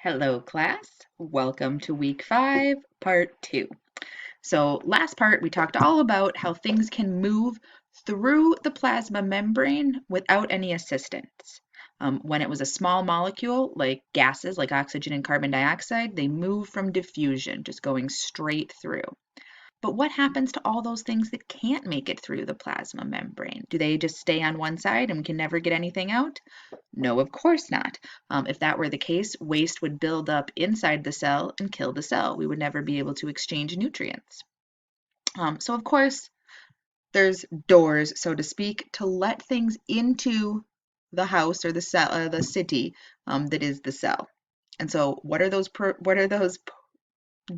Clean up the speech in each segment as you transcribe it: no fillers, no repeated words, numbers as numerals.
Hello, class. Welcome to week 5, part 2. So, last part, we talked all about how things can move through the plasma membrane without any assistance. When it was a small molecule, like gases like oxygen and carbon dioxide, they move from diffusion, just going straight through. But what happens to all those things that can't make it through the plasma membrane? Do they just stay on one side and we can never get anything out? No, of course not. If that were the case, waste would build up inside the cell and kill the cell. We would never be able to exchange nutrients. So, of course, there's doors, so to speak, to let things into the house or the cell, the city that is the cell. And so, what are those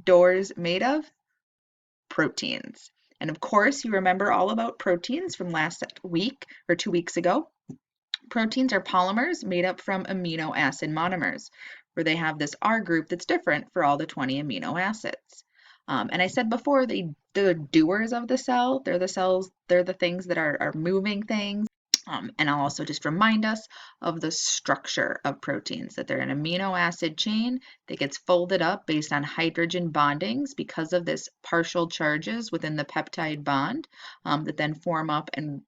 doors made of? Proteins. And of course, you remember all about proteins from last week or 2 weeks ago. Proteins are polymers made up from amino acid monomers, where they have this R group that's different for all the 20 amino acids. And I said before, they're the doers of the cell. They're the cells, they're the things that are moving things. And I'll also just remind us of the structure of proteins, that they're an amino acid chain that gets folded up based on hydrogen bondings because of this partial charges within the peptide bond that then form up and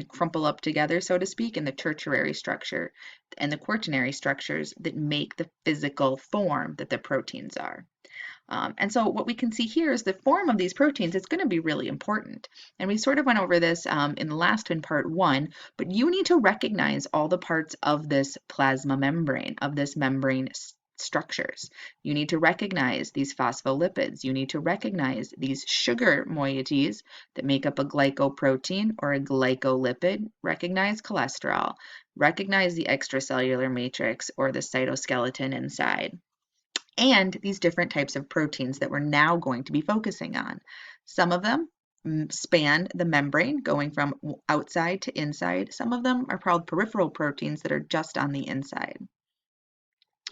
crumple up together, so to speak, in the tertiary structure and the quaternary structures that make the physical form that the proteins are. And so what we can see here is the form of these proteins. It's going to be really important. And we sort of went over this in the last in part 1, but you need to recognize all the parts of this plasma membrane, of this membrane structures. You need to recognize these phospholipids. You need to recognize these sugar moieties that make up a glycoprotein or a glycolipid. Recognize cholesterol. Recognize the extracellular matrix or the cytoskeleton inside, and these different types of proteins that we're now going to be focusing on. Some of them span the membrane, going from outside to inside. Some of them are called peripheral proteins that are just on the inside.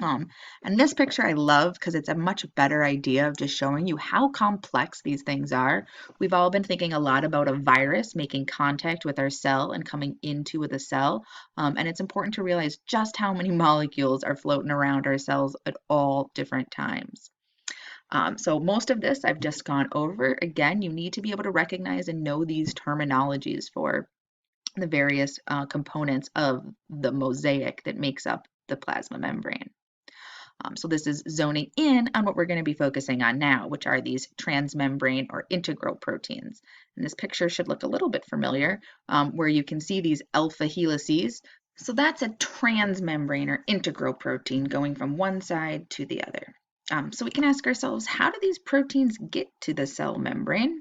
And this picture I love because it's a much better idea of just showing you how complex these things are. We've all been thinking a lot about a virus making contact with our cell and coming into the cell. And it's important to realize just how many molecules are floating around our cells at all different times. So most of this I've just gone over. Again, you need to be able to recognize and know these terminologies for the various components of the mosaic that makes up the plasma membrane. So this is zoning in on what we're going to be focusing on now, which are these transmembrane or integral proteins. And this picture should look a little bit familiar, where you can see these alpha helices. So that's a transmembrane or integral protein going from one side to the other. So we can ask ourselves, how do these proteins get to the cell membrane?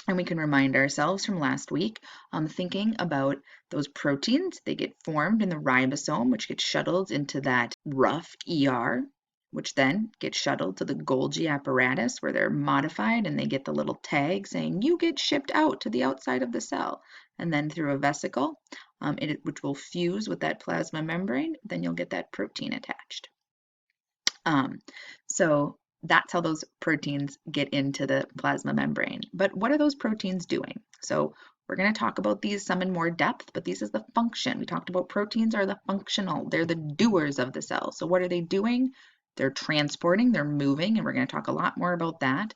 And we can remind ourselves from last week, thinking about those proteins. They get formed in the ribosome, which gets shuttled into that rough ER, which then gets shuttled to the Golgi apparatus where they're modified and they get the little tag saying you get shipped out to the outside of the cell. And then through a vesicle, which will fuse with that plasma membrane, then you'll get that protein attached. So that's how those proteins get into the plasma membrane. But what are those proteins doing? So we're going to talk about these some in more depth, but this is the function. We talked about proteins are the functional. They're the doers of the cell. So what are they doing? They're transporting, they're moving, and we're going to talk a lot more about that.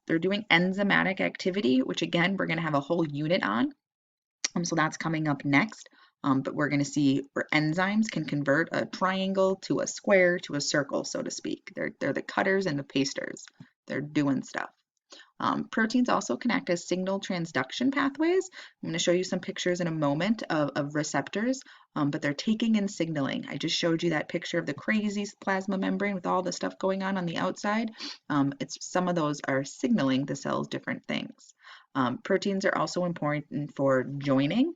They're doing enzymatic activity, which again, we're going to have a whole unit on. So that's coming up next. But we're going to see where enzymes can convert a triangle to a square to a circle, so to speak. They're the cutters and the pasters. They're doing stuff. Proteins also connect as signal transduction pathways. I'm going to show you some pictures in a moment of receptors, but they're taking in signaling. I just showed you that picture of the crazy plasma membrane with all the stuff going on the outside. Some of those are signaling the cells different things. Proteins are also important for joining,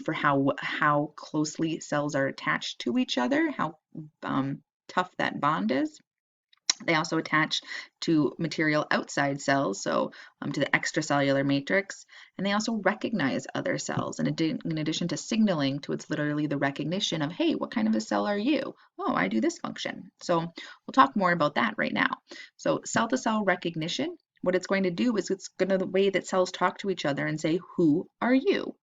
for how closely cells are attached to each other, how tough that bond is. They also attach to material outside cells, so to the extracellular matrix, and they also recognize other cells. In addition to signaling to, it's literally the recognition of, hey, what kind of a cell are you? Oh, I do this function. So we'll talk more about that right now. So cell-to-cell recognition, what it's going to do is it's going to the way that cells talk to each other and say, who are you?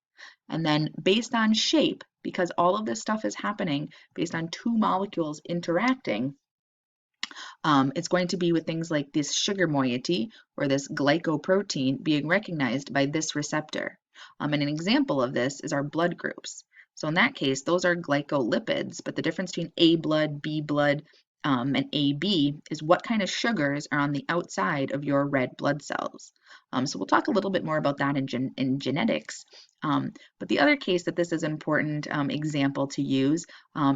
And then based on shape, because all of this stuff is happening based on two molecules interacting, It's going to be with things like this sugar moiety or this glycoprotein being recognized by this receptor. And an example of this is our blood groups. So in that case, those are glycolipids, but the difference between A blood, B blood, and AB is what kind of sugars are on the outside of your red blood cells. So we'll talk a little bit more about that in genetics. But the other case that this is an important example to use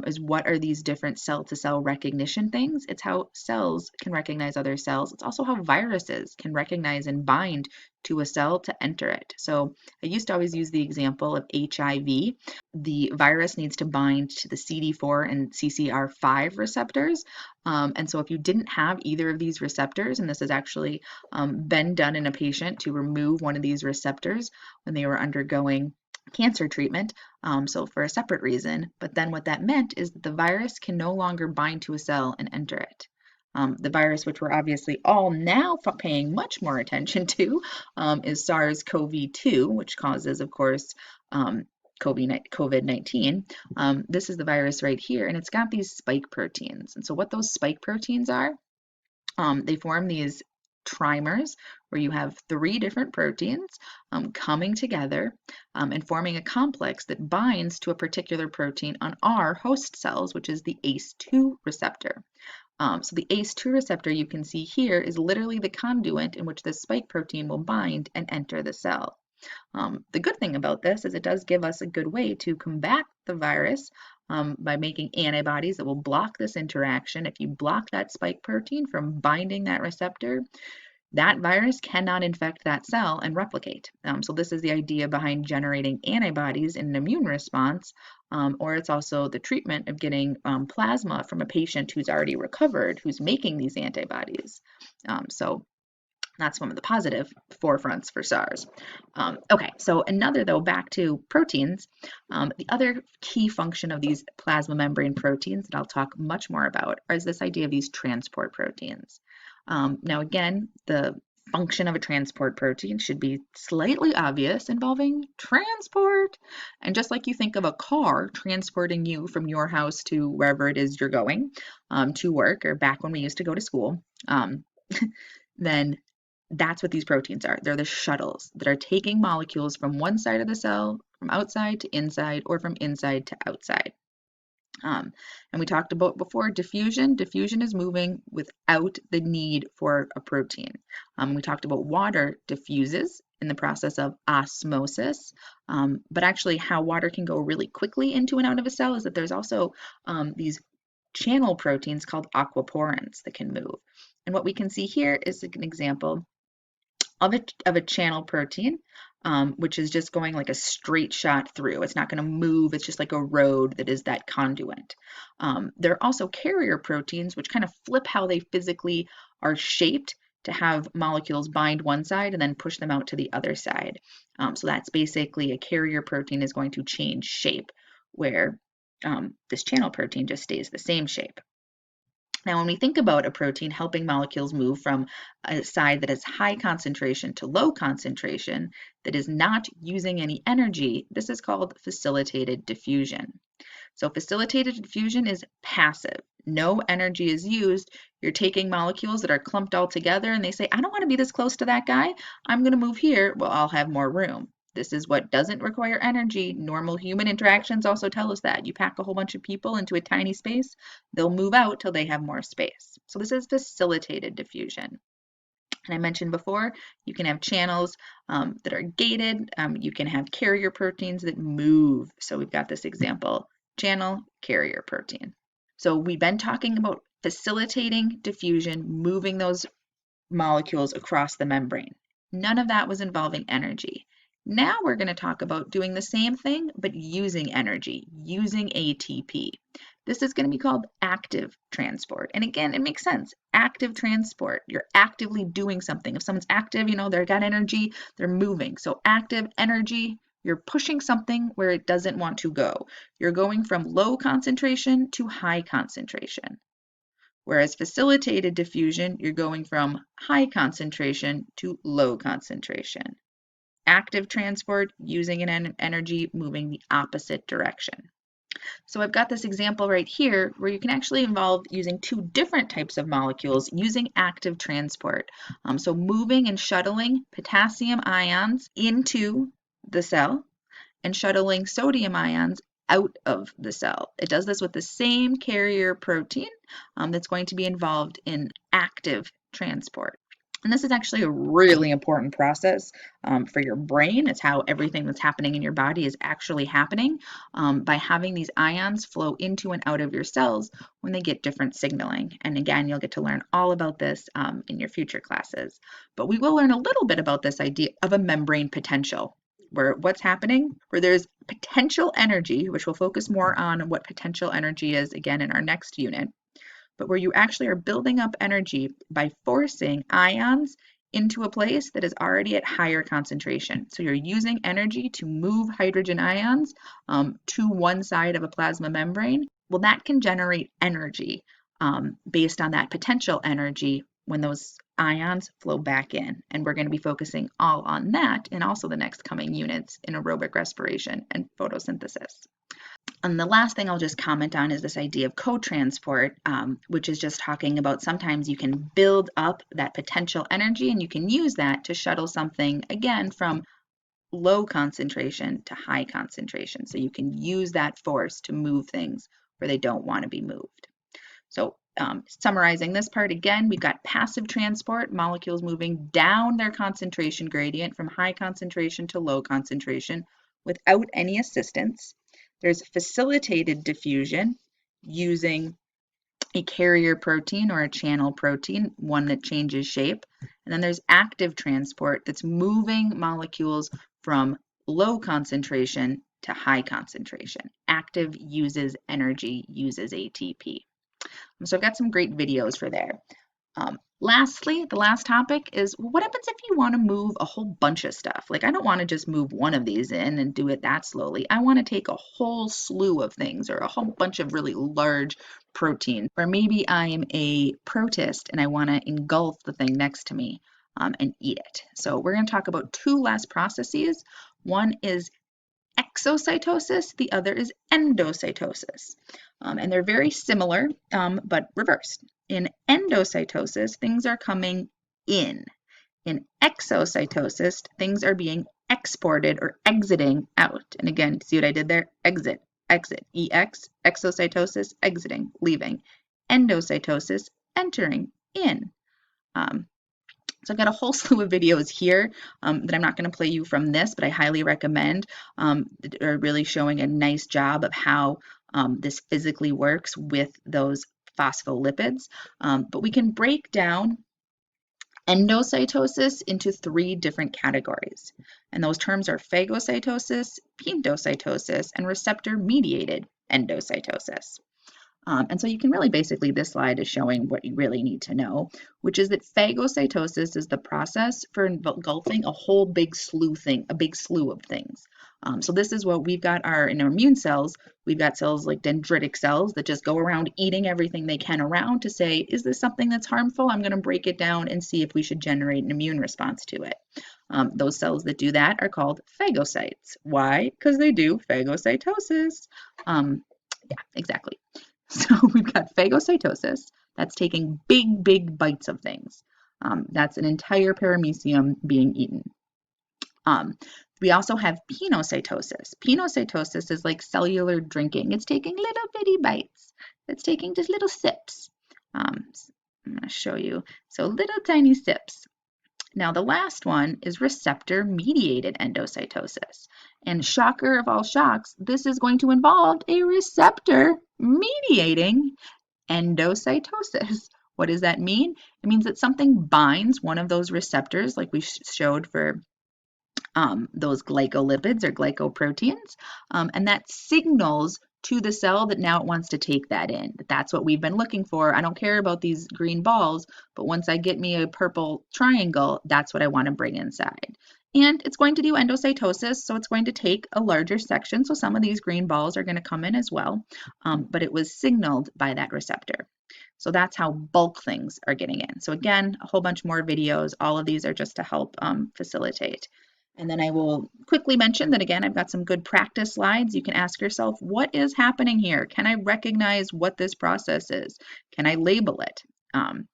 is what are these different cell-to-cell recognition things? It's how cells can recognize other cells. It's also how viruses can recognize and bind to a cell to enter it. So I used to always use the example of HIV. The virus needs to bind to the CD4 and CCR5 receptors. And so if you didn't have either of these receptors, and this has actually been done in a patient to remove one of these receptors when they were undergoing cancer treatment, so for a separate reason, but then what that meant is that the virus can no longer bind to a cell and enter it. The virus, which we're obviously all now paying much more attention to, is SARS-CoV-2, which causes, of course, COVID-19. This is the virus right here, and it's got these spike proteins. And so what those spike proteins are, they form these trimers where you have 3 different proteins coming together and forming a complex that binds to a particular protein on our host cells, which is the ACE2 receptor. So the ACE2 receptor you can see here is literally the conduit in which the spike protein will bind and enter the cell. The good thing about this is it does give us a good way to combat the virus by making antibodies that will block this interaction. If you block that spike protein from binding that receptor, that virus cannot infect that cell and replicate. So this is the idea behind generating antibodies in an immune response, or it's also the treatment of getting plasma from a patient who's already recovered, who's making these antibodies. So that's one of the positive forefronts for SARS. Okay, so another though, back to proteins, the other key function of these plasma membrane proteins that I'll talk much more about is this idea of these transport proteins. Now again, the function of a transport protein should be slightly obvious, involving transport. And just like you think of a car transporting you from your house to wherever it is you're going, to work, or back when we used to go to school, then that's what these proteins are. They're the shuttles that are taking molecules from one side of the cell, from outside to inside, or from inside to outside. And we talked about before diffusion. Diffusion is moving without the need for a protein. We talked about water diffuses in the process of osmosis, but actually how water can go really quickly into and out of a cell is that there's also these channel proteins called aquaporins that can move. And what we can see here is an example of a channel protein, which is just going like a straight shot through. It's not going to move. It's just like a road that is that conduit. There are also carrier proteins, which kind of flip how they physically are shaped to have molecules bind one side and then push them out to the other side. So that's basically a carrier protein is going to change shape, where this channel protein just stays the same shape. Now, when we think about a protein helping molecules move from a side that is high concentration to low concentration, that is not using any energy, this is called facilitated diffusion. So facilitated diffusion is passive. No energy is used. You're taking molecules that are clumped all together and they say, I don't want to be this close to that guy. I'm going to move here. Well, I'll have more room. This is what doesn't require energy. Normal human interactions also tell us that. You pack a whole bunch of people into a tiny space, they'll move out till they have more space. So this is facilitated diffusion. And I mentioned before, you can have channels that are gated. You can have carrier proteins that move. So we've got this example, channel carrier protein. So we've been talking about facilitating diffusion, moving those molecules across the membrane. None of that was involving energy. Now we're going to talk about doing the same thing, but using energy, using ATP. This is going to be called active transport. And again, it makes sense. Active transport. You're actively doing something. If someone's active, they've got energy, they're moving. So active energy, you're pushing something where it doesn't want to go. You're going from low concentration to high concentration. Whereas facilitated diffusion, you're going from high concentration to low concentration. Active transport, using an energy, moving the opposite direction. So I've got this example right here where you can actually involve using two different types of molecules using active transport. So moving and shuttling potassium ions into the cell and shuttling sodium ions out of the cell. It does this with the same carrier protein that's going to be involved in active transport. And this is actually a really important process for your brain. It's how everything that's happening in your body is actually happening by having these ions flow into and out of your cells when they get different signaling. And again, you'll get to learn all about this in your future classes. But we will learn a little bit about this idea of a membrane potential, where what's happening, where there's potential energy, which we'll focus more on what potential energy is again in our next unit, but where you actually are building up energy by forcing ions into a place that is already at higher concentration. So you're using energy to move hydrogen ions to one side of a plasma membrane. Well, that can generate energy based on that potential energy when those ions flow back in. And we're going to be focusing all on that in also the next coming units in aerobic respiration and photosynthesis. And the last thing I'll just comment on is this idea of co-transport, which is just talking about sometimes you can build up that potential energy and you can use that to shuttle something, again, from low concentration to high concentration. So you can use that force to move things where they don't want to be moved. So summarizing this part again, we've got passive transport, molecules moving down their concentration gradient from high concentration to low concentration without any assistance. There's facilitated diffusion using a carrier protein or a channel protein, one that changes shape. And then there's active transport that's moving molecules from low concentration to high concentration. Active uses energy, uses ATP. So I've got some great videos for there. Lastly, the last topic is what happens if you want to move a whole bunch of stuff? Like I don't want to just move one of these in and do it that slowly. I want to take a whole slew of things or a whole bunch of really large proteins. Or maybe I'm a protist and I want to engulf the thing next to me and eat it. So we're going to talk about two last processes. One is exocytosis, the other is endocytosis. And they're very similar, but reversed. In endocytosis, things are coming in. In exocytosis, things are being exported or exiting out. And again, see what I did there? Exit, exit, EX, exocytosis, exiting, leaving. Endocytosis, entering, in. So I've got a whole slew of videos here that I'm not going to play you from this, but I highly recommend that are really showing a nice job of how this physically works with those phospholipids. But we can break down endocytosis into three different categories. And those terms are phagocytosis, piendocytosis, and receptor-mediated endocytosis. And so you can really basically, this slide is showing what you really need to know, which is that phagocytosis is the process for engulfing a whole big slew of things. So this is what we've got in our immune cells. We've got cells like dendritic cells that just go around eating everything they can around to say, is this something that's harmful? I'm going to break it down and see if we should generate an immune response to it. Those cells that do that are called phagocytes. Why? Because they do phagocytosis. Yeah, exactly. So we've got phagocytosis, that's taking big bites of things. That's an entire paramecium being eaten. We also have penocytosis. Penocytosis is like cellular drinking. It's taking little bitty bites. It's taking just little sips. I'm going to show you. So little tiny sips. Now the last one is receptor-mediated endocytosis. And shocker of all shocks, this is going to involve a receptor mediating endocytosis. What does that mean? It means that something binds one of those receptors, like we showed for those glycolipids or glycoproteins, and that signals to the cell that now it wants to take that in. That's what we've been looking for. I don't care about these green balls, but once I get me a purple triangle, that's what I want to bring inside. And it's going to do endocytosis, so it's going to take a larger section. So some of these green balls are going to come in as well, but it was signaled by that receptor. So that's how bulk things are getting in. So again, a whole bunch more videos. All of these are just to help facilitate. And then I will quickly mention that again, I've got some good practice slides. You can ask yourself, what is happening here? Can I recognize what this process is? Can I label it? And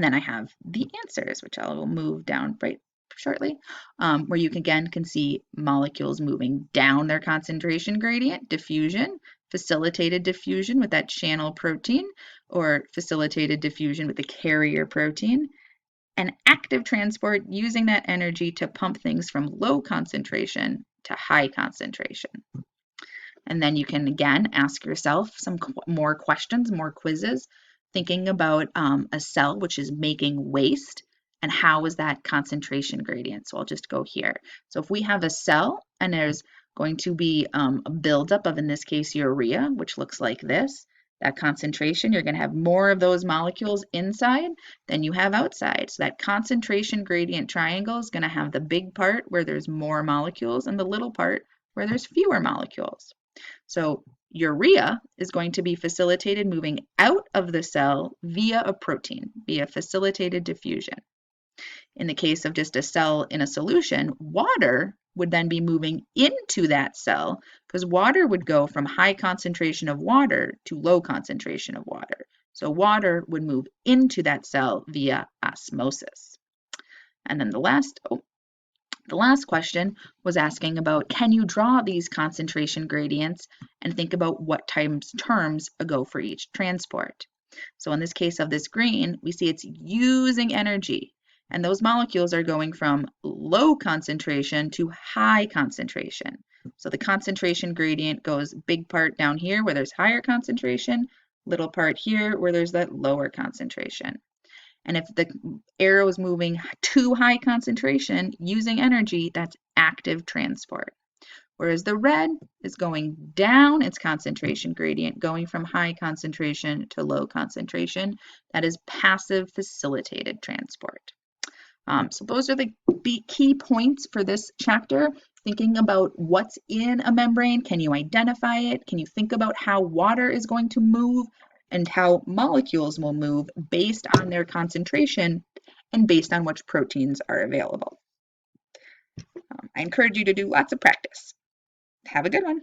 then I have the answers, which I will move down right shortly, where you again can see molecules moving down their concentration gradient, diffusion, facilitated diffusion with that channel protein, or facilitated diffusion with the carrier protein, and active transport using that energy to pump things from low concentration to high concentration. And then you can again ask yourself some more questions, more quizzes, thinking about a cell which is making waste and how is that concentration gradient. So I'll just go here. So if we have a cell and there's going to be a buildup of, in this case, urea, which looks like this, that concentration, you're going to have more of those molecules inside than you have outside. So that concentration gradient triangle is going to have the big part where there's more molecules and the little part where there's fewer molecules. So urea is going to be facilitated moving out of the cell via a protein, via facilitated diffusion. In the case of just a cell in a solution, water would then be moving into that cell because water would go from high concentration of water to low concentration of water. So water would move into that cell via osmosis. And then the last question was asking about, can you draw these concentration gradients and think about what terms go for each transport? So in this case of this green, we see it's using energy, and those molecules are going from low concentration to high concentration. So the concentration gradient goes big part down here where there's higher concentration, little part here where there's that lower concentration. And if the arrow is moving to high concentration using energy, that's active transport. Whereas the red is going down its concentration gradient, going from high concentration to low concentration. That is passive facilitated transport. So those are the key points for this chapter. Thinking about what's in a membrane. Can you identify it? Can you think about how water is going to move and how molecules will move based on their concentration and based on which proteins are available? I encourage you to do lots of practice. Have a good one.